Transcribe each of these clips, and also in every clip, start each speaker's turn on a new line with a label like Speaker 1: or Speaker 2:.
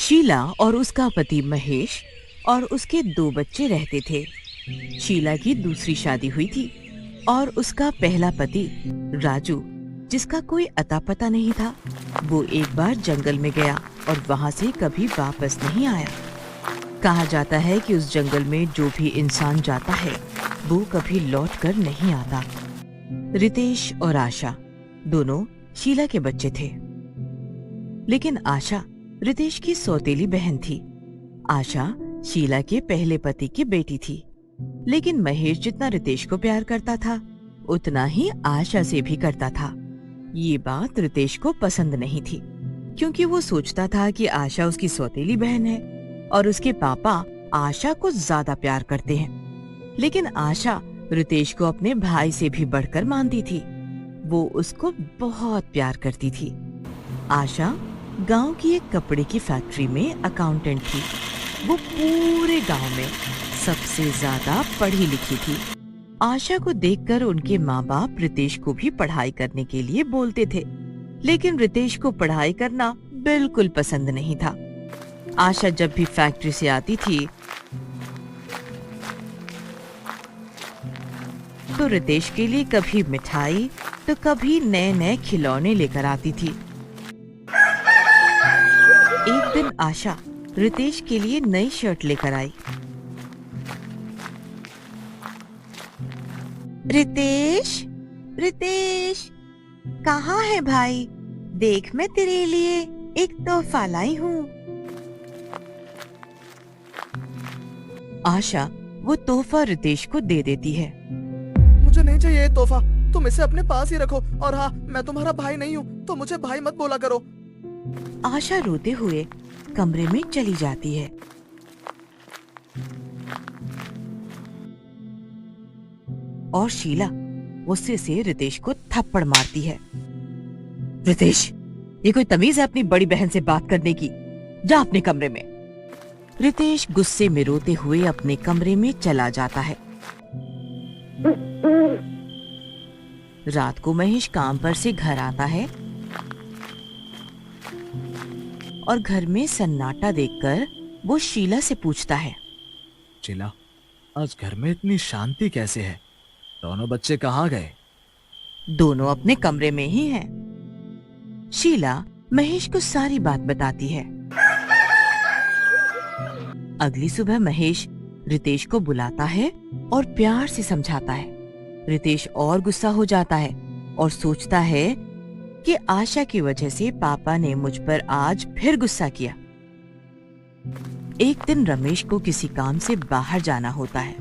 Speaker 1: शीला और उसका पति महेश और उसके 2 बच्चे रहते थे। शीला की दूसरी शादी हुई थी और उसका पहला पति राजू, जिसका कोई अता पता नहीं था, वो एक बार जंगल में गया और वहां से कभी वापस नहीं आया। कहा जाता है कि उस जंगल में जो भी इंसान जाता है वो कभी लौट कर नहीं आता। रितेश और आशा दोनों शीला के बच्चे थे, लेकिन आशा रितेश की सौतेली बहन थी। आशा शीला के पहले पति की बेटी थी, लेकिन महेश जितना रितेश को प्यार करता था उतना ही आशा से भी करता था। ये बात रितेश को पसंद नहीं थी, क्योंकि वो सोचता था कि आशा उसकी सौतेली बहन है और उसके पापा आशा को ज्यादा प्यार करते हैं। लेकिन आशा रितेश को अपने भाई से भी बढ़कर मानती थी। वो उसको बहुत प्यार करती थी। आशा गांव की एक कपड़े की फैक्ट्री में अकाउंटेंट थी। वो पूरे गांव में सबसे ज्यादा पढ़ी लिखी थी। आशा को देखकर उनके माँ बाप रितेश को भी पढ़ाई करने के लिए बोलते थे, लेकिन रितेश को पढ़ाई करना बिल्कुल पसंद नहीं था। आशा जब भी फैक्ट्री से आती थी तो रितेश के लिए कभी मिठाई तो कभी नए नए खिलौने लेकर आती थी। एक दिन आशा रितेश के लिए नई शर्ट लेकर आई। रितेश, रितेश, कहाँ है भाई? देख, मैं तेरे लिए एक तोहफा लाई हूँ। आशा वो तोहफा रितेश को दे देती है।
Speaker 2: मुझे नहीं चाहिए ये तोहफा, तुम इसे अपने पास ही रखो। और हाँ, मैं तुम्हारा भाई नहीं हूँ, तो मुझे भाई मत बोला करो।
Speaker 1: आशा रोते हुए कमरे में चली जाती है। और शीला गुस्से से रितेश को थप्पड़ मारती है। रितेश, ये कोई तमीज है अपनी बड़ी बहन से बात करने की? जा अपने कमरे में। रितेश गुस्से में रोते हुए अपने कमरे में चला जाता है। रात को महेश काम पर से घर आता है और घर में सन्नाटा देखकर वो शीला से पूछता है,
Speaker 2: शीला, आज घर में इतनी शांति कैसे है? दोनों बच्चे कहाँ गए?
Speaker 1: दोनों अपने कमरे में ही हैं। शीला महेश को सारी बात बताती है। अगली सुबह महेश रितेश को बुलाता है और प्यार से समझाता है। रितेश और गुस्सा हो जाता है और सोचता है कि आशा की वजह से पापा ने मुझ पर आज फिर गुस्सा किया। एक दिन रमेश को किसी काम से बाहर जाना होता है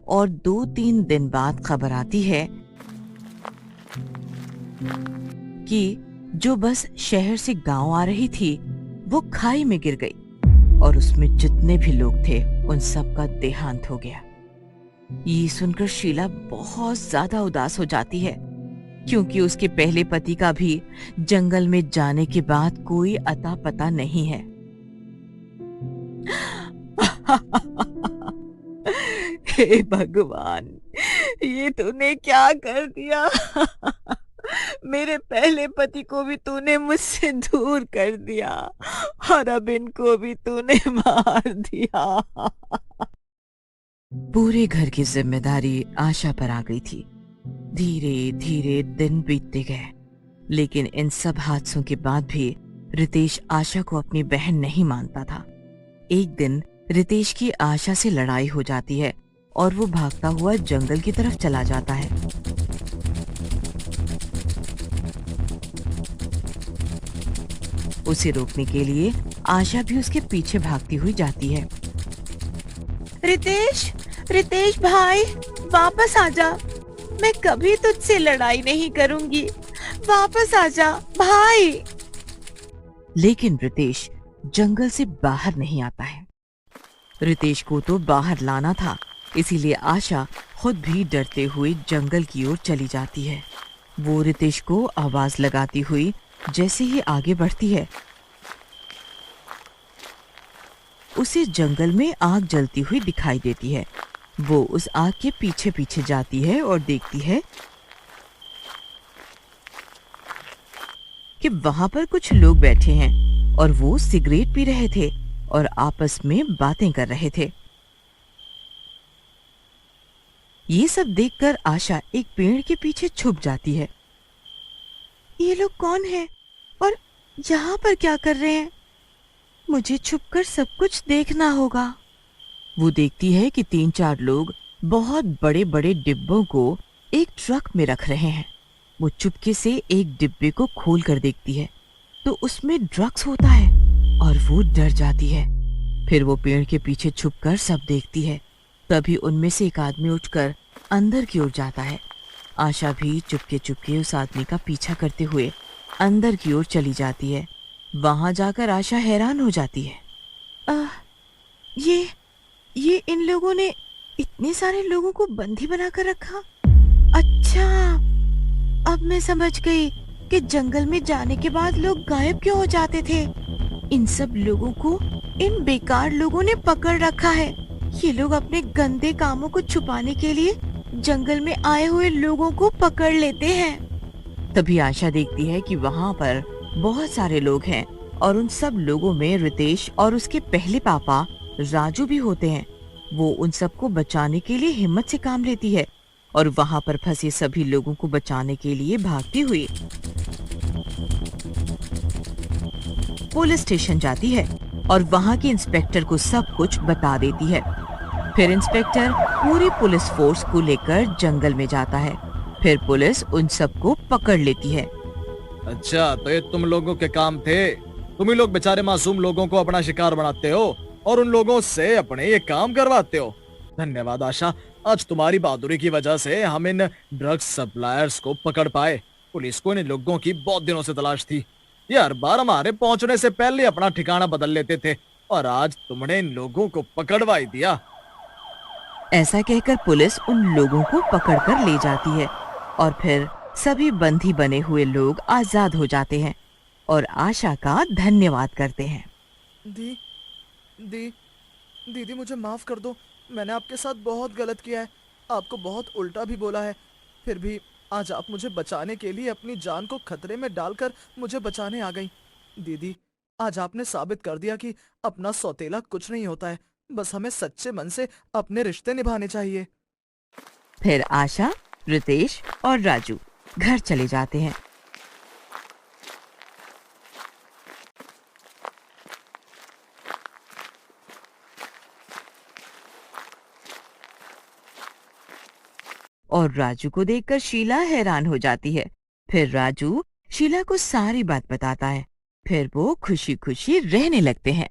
Speaker 1: और 2-3 दिन बाद खबर आती है कि जो बस शहर से गांव आ रही थी वो खाई में गिर गई और उसमें जितने भी लोग थे उन सब का देहांत हो गया। ये सुनकर शीला बहुत ज्यादा उदास हो जाती है, क्योंकि उसके पहले पति का भी जंगल में जाने के बाद कोई अता पता नहीं है। हे भगवान, ये तूने क्या कर दिया? मेरे पहले पति को भी तूने मुझसे दूर कर दिया और अब इनको भी तूने मार दिया। पूरे घर की जिम्मेदारी आशा पर आ गई थी। धीरे धीरे दिन बीतते गए, लेकिन इन सब हादसों के बाद भी रितेश आशा को अपनी बहन नहीं मानता था। एक दिन रितेश की आशा से लड़ाई हो जाती है और वो भागता हुआ जंगल की तरफ चला जाता है। उसे रोकने के लिए आशा भी उसके पीछे भागती हुई जाती है। रितेश, रितेश भाई, वापस आजा। मैं कभी तुझसे लड़ाई नहीं करूंगी। वापस आजा भाई। लेकिन रितेश जंगल से बाहर नहीं आता है। रितेश को तो बाहर लाना था, इसीलिए आशा खुद भी डरते हुए जंगल की ओर चली जाती है। वो रितेश को आवाज लगाती हुई जैसे ही आगे बढ़ती है, उसे जंगल में आग जलती हुई दिखाई देती है। वो उस आग के पीछे पीछे जाती है और देखती है कि वहां पर कुछ लोग बैठे हैं और वो सिगरेट पी रहे थे और आपस में बातें कर रहे थे। ये सब देखकर आशा एक पेड़ के पीछे छुप जाती है। ये लोग कौन हैं और यहाँ पर क्या कर रहे हैं? मुझे छुपकर सब कुछ देखना होगा। वो देखती है कि 3-4 लोग बहुत बड़े बड़े डिब्बों को एक ट्रक में रख रहे हैं। वो चुपके से एक डिब्बे को खोल कर देखती है तो उसमें ड्रग्स होता है और वो डर जाती है। फिर वो पेड़ के पीछे छुपकर सब देखती है। तभी उनमें से एक आदमी उठकर अंदर की ओर जाता है। आशा भी चुपके चुपके उस आदमी का पीछा करते हुए अंदर की ओर चली जाती है। वहां जाकर आशा हैरान हो जाती है। ये इन लोगों ने इतने सारे लोगों को बंदी बनाकर रखा। अच्छा, अब मैं समझ गई कि जंगल में जाने के बाद लोग गायब क्यों हो जाते थे। इन सब लोगों को इन बेकार लोगों ने पकड़ रखा है। ये लोग अपने गंदे कामों को छुपाने के लिए जंगल में आए हुए लोगों को पकड़ लेते हैं। तभी आशा देखती है कि वहाँ पर बहुत सारे लोग हैं और उन सब लोगों में रितेश और उसके पहले पापा राजू भी होते हैं। वो उन सबको बचाने के लिए हिम्मत से काम लेती है और वहाँ पर फंसे सभी लोगों को बचाने के लिए भागती हुई पुलिस स्टेशन जाती है और वहाँ के इंस्पेक्टर को सब कुछ बता देती है। फिर इंस्पेक्टर पूरी पुलिस फोर्स को लेकर जंगल में जाता है। फिर पुलिस उन सबको पकड़ लेती है।
Speaker 2: अच्छा, तो ये तुम लोगों के काम थे। तुम ही लोग बेचारे मासूम लोगों को अपना शिकार बनाते हो और उन लोगों से अपने ये काम करवाते हो। धन्यवाद आशा, आज तुम्हारी बहादुरी की वजह से हम इन ड्रग्स सप्लायर्स को पकड़ पाए। पुलिस को इन लोगों की बहुत दिनों से तलाश थी। ये हर बार हमारे पहुंचने से पहले अपना ठिकाना बदल लेते थे और आज तुमने इन लोगों को पकड़वा ही दिया।
Speaker 1: ऐसा कहकर पुलिस उन लोगों को पकड़कर ले जाती है और फिर सभी बंदी बने हुए लोग आजाद हो जाते हैं और आशा का धन्यवाद करते हैं।
Speaker 2: दीदी मुझे माफ कर दो। मैंने आपके साथ बहुत गलत किया है, आपको बहुत उल्टा भी बोला है। फिर भी आज आप मुझे बचाने के लिए अपनी जान को खतरे में डालकर मुझे बचाने आ गई। दीदी, आज आपने साबित कर दिया कि अपना सौतेला कुछ नहीं होता है। बस हमें सच्चे मन से अपने रिश्ते निभाने चाहिए।
Speaker 1: फिर आशा, रितेश और राजू घर चले जाते हैं। और राजू को देखकर शीला हैरान हो जाती है। फिर राजू शीला को सारी बात बताता है। फिर वो खुशी खुशी रहने लगते हैं।